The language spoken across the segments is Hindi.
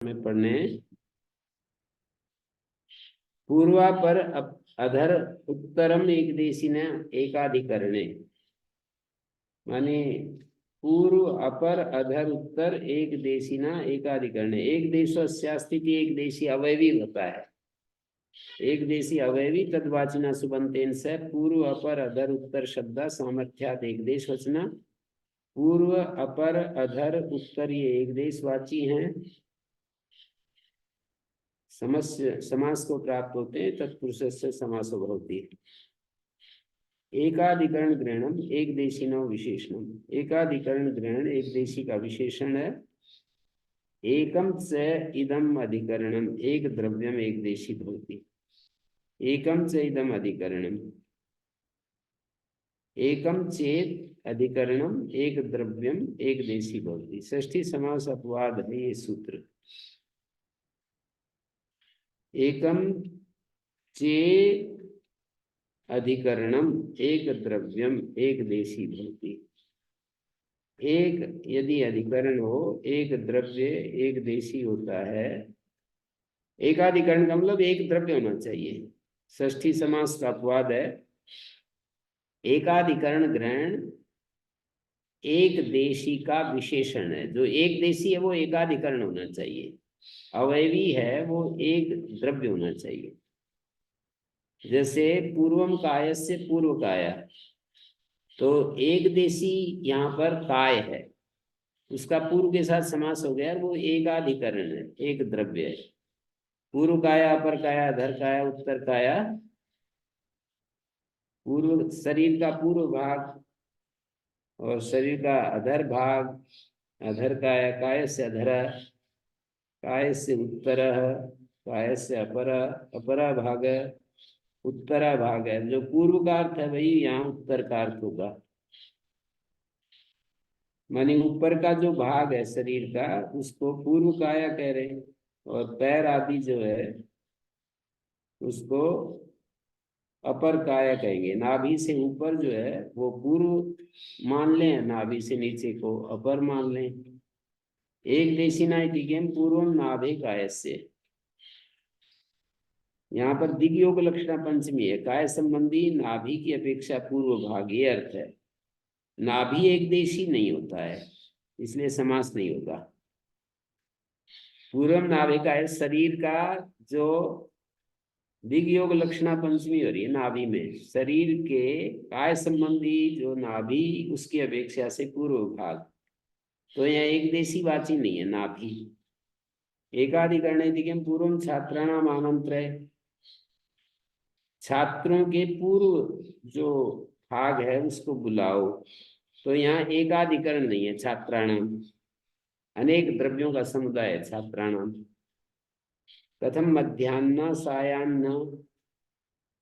में पढ़ने पूर्वापर अधर उत्तरम एक देशी न एकाधिकरणे, माने पूर्व अपर अधर उत्तर एक देशी न एकाधिकरणे। एक देशस्यास्ति एक देशी अवयवी होता है। एक देशी अवयवी तद्वाचिना सुबंतेन से पूर्व अपर अधर उत्तर शब्द सामर्थ्यात एक देश वचना। पूर्व अपर अधर उत्तर ये एक देशवाची हैं, समास को प्राप्त होते हैं, तत्पुरुष से समास भवति। एकाधिकरण ग्रहणम एक देशी नव विशेषणम। एकाधिकरण ग्रहण एक देशी का विशेषण है। एकम च इदम अधिकरणम एक द्रव्यम एक देशी भवति। एकम च इदम अधिकरणम, एकम चेत अधिकरणम एक द्रव्यम एक देशी भवति। षष्ठी समास अपवाद है ये सूत्र। एकम चे अधिकरणम एक द्रव्यम एक देशी भवति। एक यदि अधिकरण हो, एक द्रव्य एक देशी होता है। एकाधिकरण का मतलब एक द्रव्य होना चाहिए। षष्ठी समास का अपवाद है। एकाधिकरण ग्रहण एक देशी का विशेषण है। जो एक देशी है वो एकाधिकरण होना चाहिए। अवयवी है वो एक द्रव्य होना चाहिए। जैसे पूर्वम काय से पूर्व काया, तो एक देशी यहाँ पर काय है, उसका पूर्व के साथ समास हो गया, वो एकाधिकरण है, एक द्रव्य है। पूर्व काया, अपर काया, अधर काया, उत्तर काया। पूर्व शरीर का पूर्व भाग और शरीर का अधर भाग, अधर काया, काय से अधर, काय से उत्तर, काय से अपर, अपरा भाग, उत्तरा भाग है। जो पूर्व का अर्थ है वही यहाँ उत्तर का अर्थ होगा। माने ऊपर का जो भाग है शरीर का उसको पूर्व काया कह रहे हैं, और पैर आदि जो है उसको अपर काया कहेंगे। नाभि से ऊपर जो है वो पूर्व मान लें, नाभि से नीचे को अपर मान लें। एक देशी नाइटिकेम पूर्वम नाभि कायस्य। यहाँ पर दिग्योग लक्षणा पंचमी है। काय संबंधी नाभि की अपेक्षा पूर्व भाग, ये अर्थ है। नाभि एक देशी नहीं होता है, इसलिए समास नहीं होगा। पूर्वम नाभि का है, शरीर का जो दिग्योग लक्षणा पंचमी हो रही है नाभि में, शरीर के काय संबंधी जो नाभि उसकी अपेक्षा से पूर्व भाग, तो यहाँ एक देशी वाची नहीं है नाभि। एकाधिकरण पूर्व छात्राणाम आमंत्रण, छात्रों के पूर्व जो भाग है उसको बुलाओ। तो यहाँ एकाधिकरण नहीं है, छात्राणाम अनेक द्रव्यों का समुदाय है छात्राणाम। प्रथम मध्याह्न सायाह्न,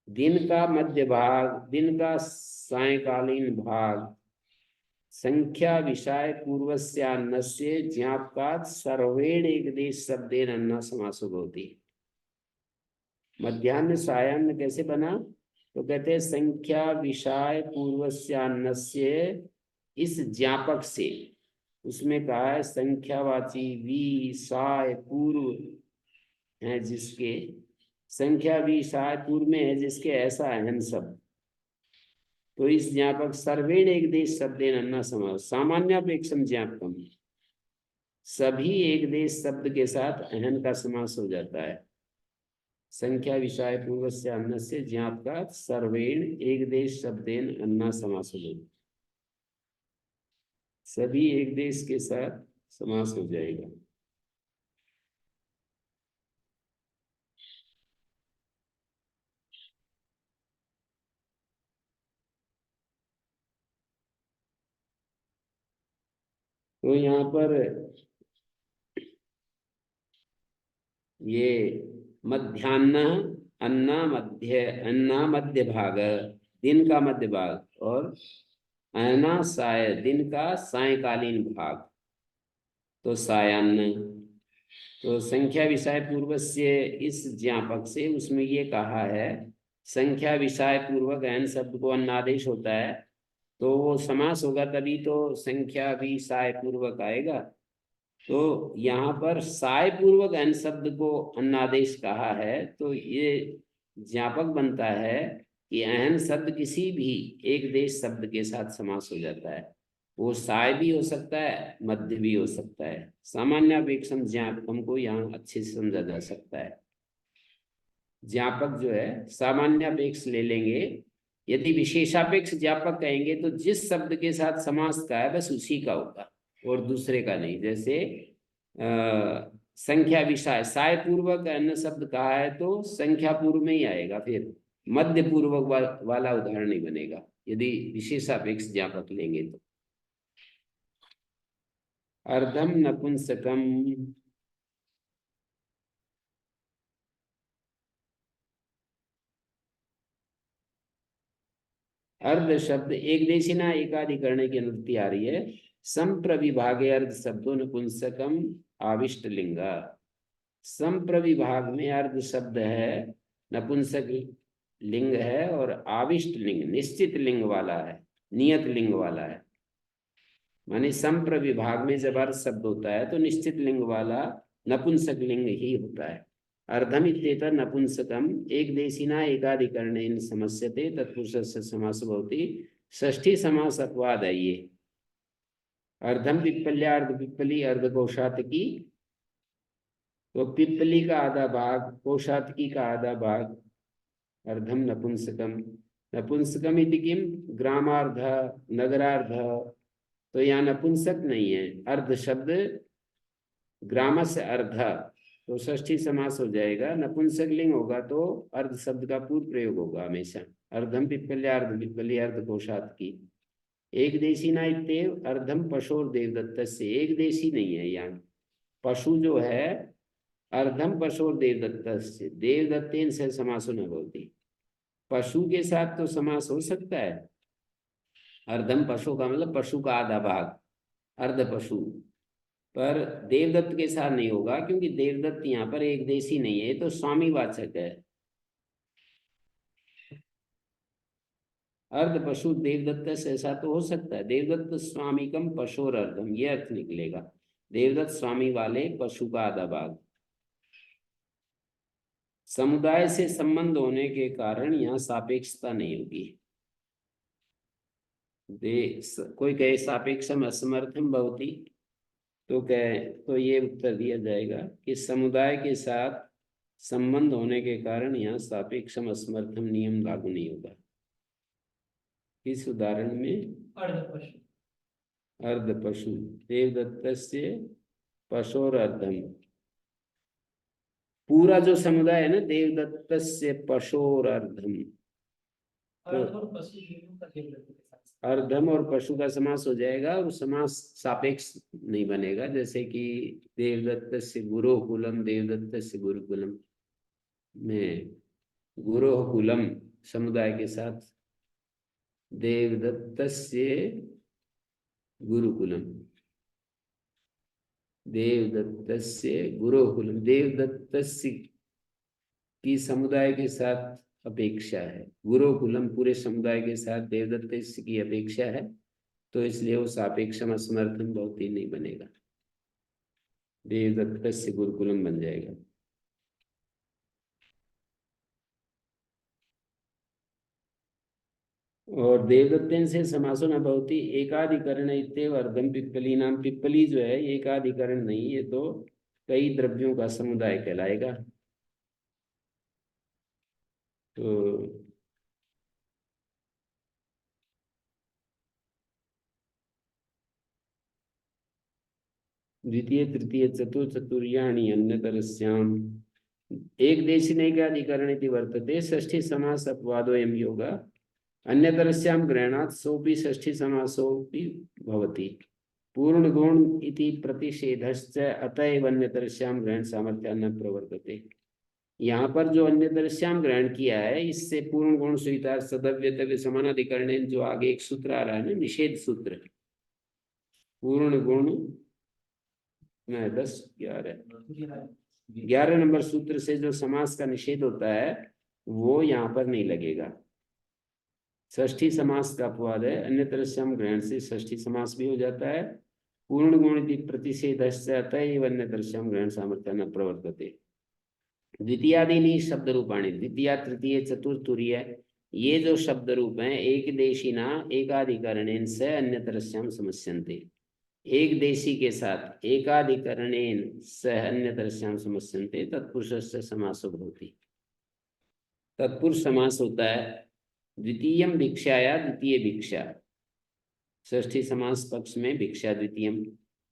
दिन का मध्य भाग, दिन का सायकालीन भाग। संख्या विषय पूर्वस्यान्नस्य ज्ञापकात् सर्वेण एक देश शब्देन अन्ना समासो भवति। मध्याह्न सायाह्न कैसे बना? तो कहते हैं संख्या विषय पूर्वस्यान्नस्य, इस ज्ञापक से, उसमें कहा है संख्यावाची वी साय पूर्व है जिसके, संख्या भी साय पूर्व में है जिसके, ऐसा अहन शब्द। तो इस ज्ञापक सर्वेण एक देश शब्देन अन्ना समास, सामान्यापेक्षम ज्ञापकम, सभी एक देश शब्द के साथ अहन का समास हो जाता है। संख्या विषय पूर्वस्य अन्नस्य ज्ञापकात् सर्वेण एक देश शब्देन अन्ना समास हो जाएगा। सभी एक देश के साथ समास हो जाएगा। तो यहाँ पर ये मध्याह्न, अन्ना मध्य भाग, दिन का मध्य भाग, और अन्ना साय, दिन का सायकालीन भाग, तो सायान्न। तो संख्या विषय पूर्व से इस ज्ञापक से उसमें ये कहा है संख्या विषय पूर्वक अहन शब्द को अन्नादेश होता है, तो वो समास होगा तभी तो संख्या विषय पूर्वक आएगा। तो यहाँ पर साय पूर्वक अन शब्द को अन्नादेश कहा है, तो ये ज्ञापक बनता है कि अहन शब्द किसी भी एक देश शब्द के साथ समास हो जाता है। वो साय भी हो सकता है, मध्य भी हो सकता है। सामान्यापेक्षम ज्ञापकम को यहाँ अच्छे से समझा जा सकता है। ज्ञापक जो है सामान्यापेक्ष ले लेंगे, यदि विशेषापेक्ष ज्ञापक कहेंगे तो जिस शब्द के साथ समास का है बस उसी का होगा और दूसरे का नहीं। जैसे संख्या विषय साय पूर्वक अन्य शब्द कहा है तो संख्या पूर्व में ही आएगा, फिर मध्य पूर्वक वाला उदाहरण नहीं बनेगा यदि विशेषापेक्ष ज्ञापक लेंगे तो। अर्धम नपुंसकम, अर्ध शब्द एक देशिना एकाधिकरण की अनुवृत्ति आ रही है। संप्रविभागे अर्ध शब्दों नपुंसकम आविष्ट लिंगा। संप्रविभाग में अर्ध शब्द है, नपुंसक लिंग है और आविष्ट लिंग निश्चित लिंग वाला है, नियत लिंग वाला है। माने संप्रविभाग में जब अर्ध शब्द होता है तो निश्चित लिंग वाला नपुंसक लिंग ही होता है। अर्धम इत्येतत् नपुंसकम एक देशिना एकाधिकरणेन समस्यते तत्पुरुषस्य समासो भवति। षष्ठी समास अपवाद है ये। अर्धम पिप्पल्या अर्ध पिप्पली अर्ध कोशातकी, तो पिप्पली का आधा भाग, कोशातकी का आधा भाग, अर्धम नपुंसकम। नपुंसकम इति किम ग्रामार्ध नगरार्ध, तो यहाँ नपुंसक नहीं है, अर्ध शब्द ग्रामस्य अर्ध, तो षष्ठी समास हो जाएगा। नपुंसक लिंग होगा तो अर्ध शब्द का पूर्व प्रयोग होगा हमेशा। अर्धम पिप्पल्या अर्ध पिप्पली अर्ध कोशातकी। एक देशी ना इत्येव अर्धम पशुर देवदत्त से, एक देशी नहीं है यहाँ। पशु जो है अर्धम पशुर देवदत्त से, देवदत्तेन से समासो न होती। पशु के साथ तो समास हो सकता है। अर्धम पशु का मतलब पशु का आधा भाग, अर्ध पशु, पर देवदत्त के साथ नहीं होगा क्योंकि देवदत्त यहाँ पर एक देशी नहीं है, तो स्वामी वाचक है। अर्ध पशु देवदत्त से ऐसा तो हो सकता है, देवदत्त स्वामिकम पशुर अर्धम, ये अर्थ निकलेगा, देवदत्त स्वामी वाले पशु का आधा भाग। समुदाय से संबंध होने के कारण यहाँ सापेक्षता नहीं होगी। कोई कहे सापेक्षम असमर्थम भवति, तो कहे तो ये उत्तर दिया जाएगा कि समुदाय के साथ संबंध होने के कारण यहाँ सापेक्षम असमर्थम नियम लागू नहीं होगा। इस उदाहरण में अर्ध पशु देवदत्त से पशुर अर्धम, पूरा जो समुदाय है ना देवदत्त से पशुर अर्धम, तो अर्धम और पशु का समास हो जाएगा और समास सापेक्ष नहीं बनेगा। जैसे कि देवदत्त से गुरुकुलम, देवदत्त से गुरुकुलम में गुरुकुलम समुदाय के साथ देवदत्त से गुरुकुलम, देवदत्त से गुरुकुलम, देवदत्त की समुदाय के साथ अपेक्षा है, गुरुकुलम पूरे समुदाय के साथ देवदत्त की अपेक्षा है, तो इसलिए वो सापेक्षम असमर्थन बहुत ही नहीं बनेगा, देवदत्त से गुरुकुलम बन जाएगा। और देवदत्तेन से समासो न भवति एकाधिकरण इत्येव अर्धम पिप्पली नाम, पिप्पली जो है एकाधिकरण नहीं, ये तो कई द्रव्यों का समुदाय कहलाएगा। तो द्वितीय तृतीय चतुर्चतुर्याणि अन्यतरस्याम एक देशिनैकाधिकरण इति वर्तते। षष्ठी समास अपवादोऽयं योगः अन्यतरस्यां ग्रहणात् सोऽपि षष्ठी समासोऽपि भवति। पूर्ण गुण इति प्रतिषेधश्च अतएव अन्यतरस्यां ग्रहण सामर्थ्य न प्रवर्तते। यहाँ पर जो अन्यतरस्यां ग्रहण किया है इससे पूर्ण गुण स्वीकार सदव्यतव्य समानाधिकरण, जो आगे एक सूत्र आ रहा है ना निषेध सूत्र, पूर्ण गुण 11 नंबर सूत्र से जो समास का निषेध होता है वो यहाँ पर नहीं लगेगा। षष्ठी समास का अपवाद है, अन्यतरस्याम ग्रहण से षष्ठी समास भी हो जाता है पूर्ण गुणिति प्रतिषेधश्च अतएव अन्यदर्शम ग्रहण सामर्थ्य न प्रवर्तते। द्वितीयादीनि शब्द रूपाणी, द्वितीय तृतीय चतुर्थ तुरीय, ये जो शब्द रूप हैं एक देशिना एकाधिकरणेन स अन्यतरस्याम समस्यन्ते। एक देशी के साथ एकाधिकरणेन स अन्यतरस्याम समस्यन्ते तत्पुरुषस्य समासो भवति। तत्पुरुष समास होता है द्वितीयम भिक्षाया द्वितीय भिक्षा, षष्ठी समास पक्ष में भिक्षा द्वितीयम,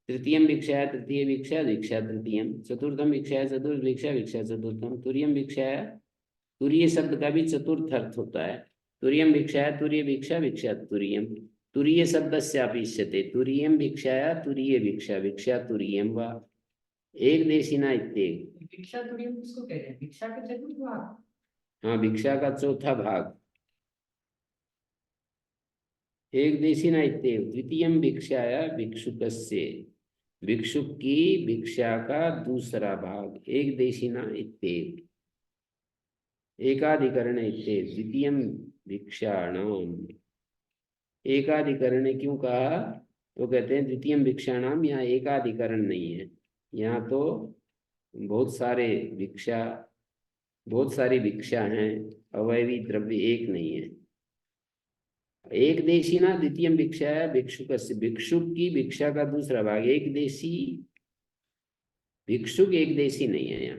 तृतीयम भिक्षाया तृतीय भिक्षा भिक्षा तृतीयम, चतुर्थम भिक्षाया चतुर्थ भिक्षा भिक्षा चतुर्थम, तुरीयम भिक्षाया, तुरीय शब्द का भी चतुर्थ अर्थ होता है। तुरीयम भिक्षाया तुरीय भिक्षा भिक्षा तुरीयम, तुरीय शब्द से तुरीयम भिक्षाया तुरीय भिक्षा भिक्षा तुरीयम व एक देशिना इत्येक। भिक्षा तुरीयम किसको कहते हैं? भिक्षा का चतुर्थ भाग। हाँ, भिक्षा का चौथा भाग। एक देशिना इत्येक द्वितीयम भिक्षाया भिक्षुकस्य, भिक्षुक की भिक्षा का दूसरा भाग। एक देशिना इत्येक एकाधिकरण इत्येक द्वितीयम भिक्षाणाम। एकाधिकरण क्यों कहा? तो कहते हैं द्वितीयम भिक्षाणाम, यहाँ एकाधिकरण नहीं है, यहाँ तो बहुत सारी भिक्षा हैं, अवयवी द्रव्य एक नहीं है। एक देशी ना द्वितीयम भिक्षा है भिक्षुक से, भिक्षुक की भिक्षा का दूसरा भाग। एक देशी, भिक्षुक एक देशी नहीं है यहाँ,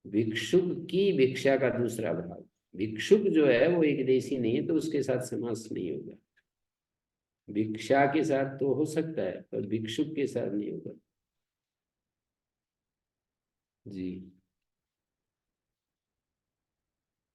भिक्षुक की भिक्षा का दूसरा भाग। भिक्षुक जो है वो एक देशी नहीं है, तो उसके साथ समास नहीं होगा। भिक्षा के साथ तो हो सकता है पर भिक्षुक के साथ नहीं होगा। जी।